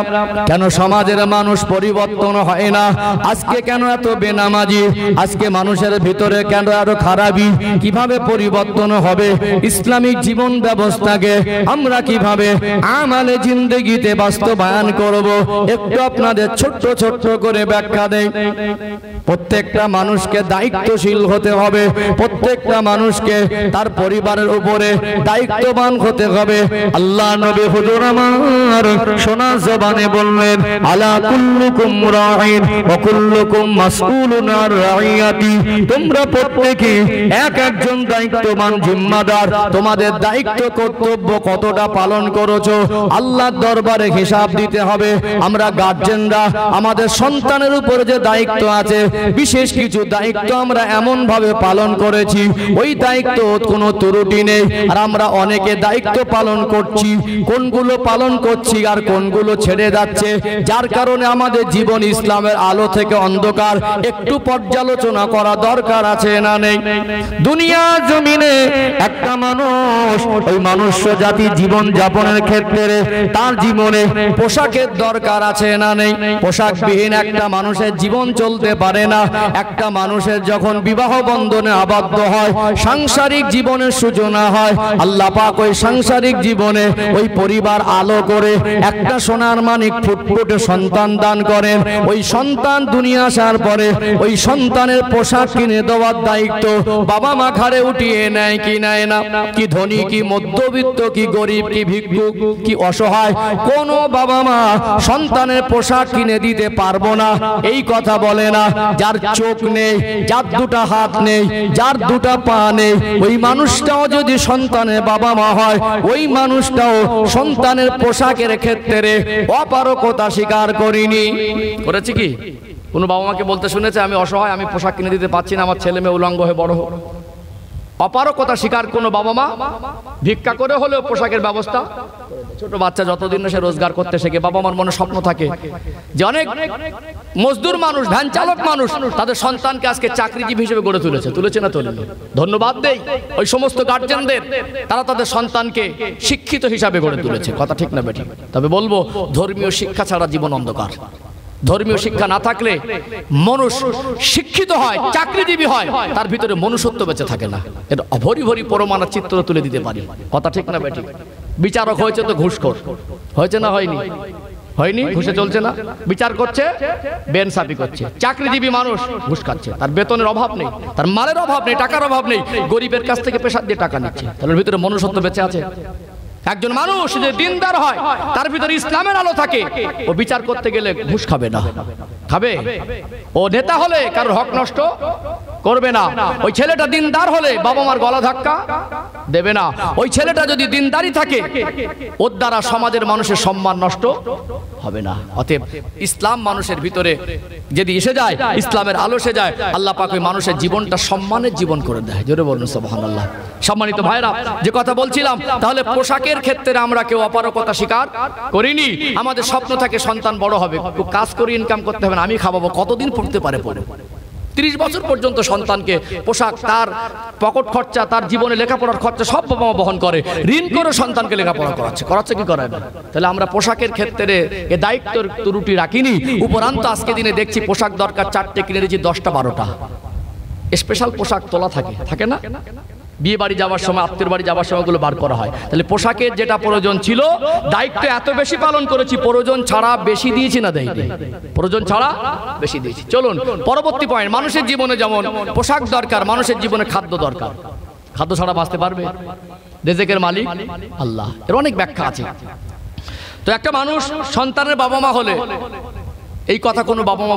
Speaker 1: কেন সমাজের মানুষ পরিবর্তন হয় না? আজকে কেন এত বেনামাজি? আজকে মানুষের ভিতরে কেন এত খারাপি? কিভাবে পরিবর্তন হবে? ইসলামিক জীবন ব্যবস্থাকে আমরা কিভাবে আমালে জিন্দেগিতে বাস্তবায়ন করব, একটু আপনাদের ছোট্ট ছোট্ট করে ব্যাখ্যা দেই। প্রত্যেকটা মানুষকে দায়িত্বশীল হতে হবে, প্রত্যেকটা মানুষকে তার পরিবারের উপরে দায়িত্ববান হতে হবে। আল্লাহ নবী হুজুর আমার সোনা জবানে বললেন, আলা কুল্লুকুম রাঈন ওয়া কুল্লুকুম মাসউলুন আন রাইয়াতি। তোমরা প্রত্যেকে এক একজন দায়িত্ববান জিম্মাদার। তোমাদের দায়িত্ব কর্তব্য কতটা পালন করেছো আল্লাহর দরবারে হিসাব দিতে হবে। আমরা গার্জেনরা আমাদের সন্তানের উপরে যে দায়িত্ব আছে, বিশেষ কিছু দায়িত্ব আমরা এমন ভাবে পালন করেছি, ওই দায়িত্ব কোনো ত্রুটি নেই। আর আমরা অনেকে দায়িত্ব পালন করছি, কোনগুলো পালন করছি আর কোনগুলো ছেড়ে যাচ্ছে, যার কারণে আমাদের জীবন ইসলামের আলো থেকে অন্ধকার। একটু পর্যালোচনা করা দরকার আছে না নেই? দুনিয়া জমিনে একটা মানুষ, ওই মনুষ্য জাতি জীবন যাপনের ক্ষেত্রে তার জীবনে পোশাকের দরকার আছে না নেই? পোশাকবিহীন একটা মানুষের জীবন চলতে পারে না। একটা মানুষের যখন বিবাহ বন্ধনে আবদ্ধ হয়, সাংসারিক জীবনের সূচনা হয়, আল্লাহ পাক ওই সাংসারিক জীবনে ওই পরিবার আলো করে একটা সোনার মানিক ফুটফুটে সন্তান দান করেন। ওই সন্তান দুনিয়া আসার পরে ওই সন্তানের পোশাক কিনে দেওয়ার দায়িত্ব বাবা মা ঘাড়ে উঠিয়ে নেয় কি নেয় না? কি ধনী, কি মধ্যবিত্ত, কি গরিব, কি ভিক্ষুক, কি অসহায়, কোন বাবা মা সন্তানের পোশাক কিনে দিতে পারবো না এই কথা বলে না। যার চোখ নেই, যার দুটা হাত নেই, যার দুটা পা নেই, ওই মানুষটাও যদি সন্তানের বাবা মা হয়, ওই মানুষটাও সন্তানের পোশাকের ক্ষেত্রে অপারগতা স্বীকার করেনি। করেছে কি? কোন বাবা মাকে বলতে শুনেছে, আমি অসহায়, আমি পোশাক কিনে দিতে পারছি না, আমার ছেলে মেয়ে উলঙ্গ হয়ে বড় হোক? অপারগতা স্বীকার কোনো বাবা মা ভিক্ষা করে হলেও পোশাকের ব্যবস্থা। ছোট বাচ্চা যতদিন না সে রোজগার করতে শেখে, বাবা মার মনে স্বপ্ন থাকে যে অনেক মজদুর মানুষ, ভ্যান চালক মানুষ তাদের সন্তানকে আজকে চাকরিজীবী হিসেবে গড়ে তুলেছে না তোলেনি? ধন্যবাদ দেই ওই সমস্ত গার্জেনদের, তারা তাদের সন্তানকে শিক্ষিত হিসাবে গড়ে তুলেছে। কথা ঠিক না বেঠিক? তবে বলবো, ধর্মীয় শিক্ষা ছাড়া জীবন অন্ধকার। ধর্মীয় শিক্ষা না থাকলে মানুষ শিক্ষিত হয়, চাকরিজীবী হয়, তার ভিতরে মনুষ্যত্ব বেঁচে থাকে না। এর ভরি ভরি পরমাণুর চিত্র তুলে দিতে পারি। কথা ঠিক না বেঠিক? বিচারক হয়েছে তো ঘুষখোর হয়েছে না? হয়নি? হয়নি? ঘুষে চলছে না? বিচার করছে, বেনসাফি করছে। চাকরিজীবী মানুষ ঘুষ খাচ্ছে, তার বেতনের অভাব নেই, তার মালের অভাব নেই, টাকার অভাব নেই, গরিবের কাছ থেকে পেশাদ দিয়ে টাকা নিচ্ছে। তার ভিতরে মনুষ্যত্ব বেঁচে আছে। একজন মানুষ যে দিনদার হয়, তার ভিতরে ইসলামের আলো থাকে, ও বিচার করতে গেলে ঘুষ খাবে না। খাবে? ও নেতা হলে কারোর হক নষ্ট করবে না। ওই ছেলেটা দিনদার হলে বাবা মার গলা ধাক্কা দেবে না। ওই ছেলেটা যদি দিনদারি থাকে, ওর দ্বারা সমাজের মানুষের সম্মান নষ্ট হবে না। অতএব ইসলাম মানুষের ভিতরে যদি এসে যায়, ইসলামের আলো এসে যায়, আল্লাহ পাক ওই মানুষের জীবনটা সম্মানের জীবন করে দেয়। জোরে বলুন সুবহানাল্লাহ। সম্মানিত ভাইরা, যে কথা বলছিলাম, তাহলে পোশাকের ক্ষেত্রে আমরা কেউ অপারগতা স্বীকার করিনি। আমাদের স্বপ্ন থাকে সন্তান বড় হবে, কাজ করে ইনকাম করতে হবে না, আমি খাওয়াবো। কতদিন পড়তে পারে? পড়ে 30 বছর পর্যন্ত সন্তানকে পোশাক, তার পকেট খরচা, তার জীবনে লেখাপড়ার খরচা সব বাবা মা বহন করে। ঋণ করে সন্তানকে লেখাপড়া করাচ্ছে কি করায় না? তাহলে আমরা পোশাকের ক্ষেত্রে এ দায়িত্বের ত্রুটি রাখিনি। উপরান্ত আজকে দিনে দেখছি পোশাক দরকার 4টে কিনে দিয়েছি 10টা 12টা স্পেশাল পোশাক তোলা থাকে না?
Speaker 2: বিয়ে বাড়ি যাওয়ার সময়, আত্মীয় বাড়ি যাওয়ার সময় ওগুলো বার করা হয়। তাহলে পোশাকের যেটা প্রয়োজন ছিল, দায়িত্ব এত বেশি পালন করেছি, প্রয়োজন ছাড়া বেশি দিয়েছি না দেয়নি? প্রয়োজন ছাড়া বেশি দিয়েছি। চলুন পরবর্তী পয়েন্ট, মানুষের জীবনে যেমন পোশাক দরকার, মানুষের জীবনে খাদ্য দরকার। খাদ্য ছাড়া বাঁচতে পারবে? রিজিকের মালিক আল্লাহ। এর অনেক ব্যাখ্যা আছে। তো একটা মানুষ সন্তানের বাবা মা হলে এই কথা কোনো বাবা মা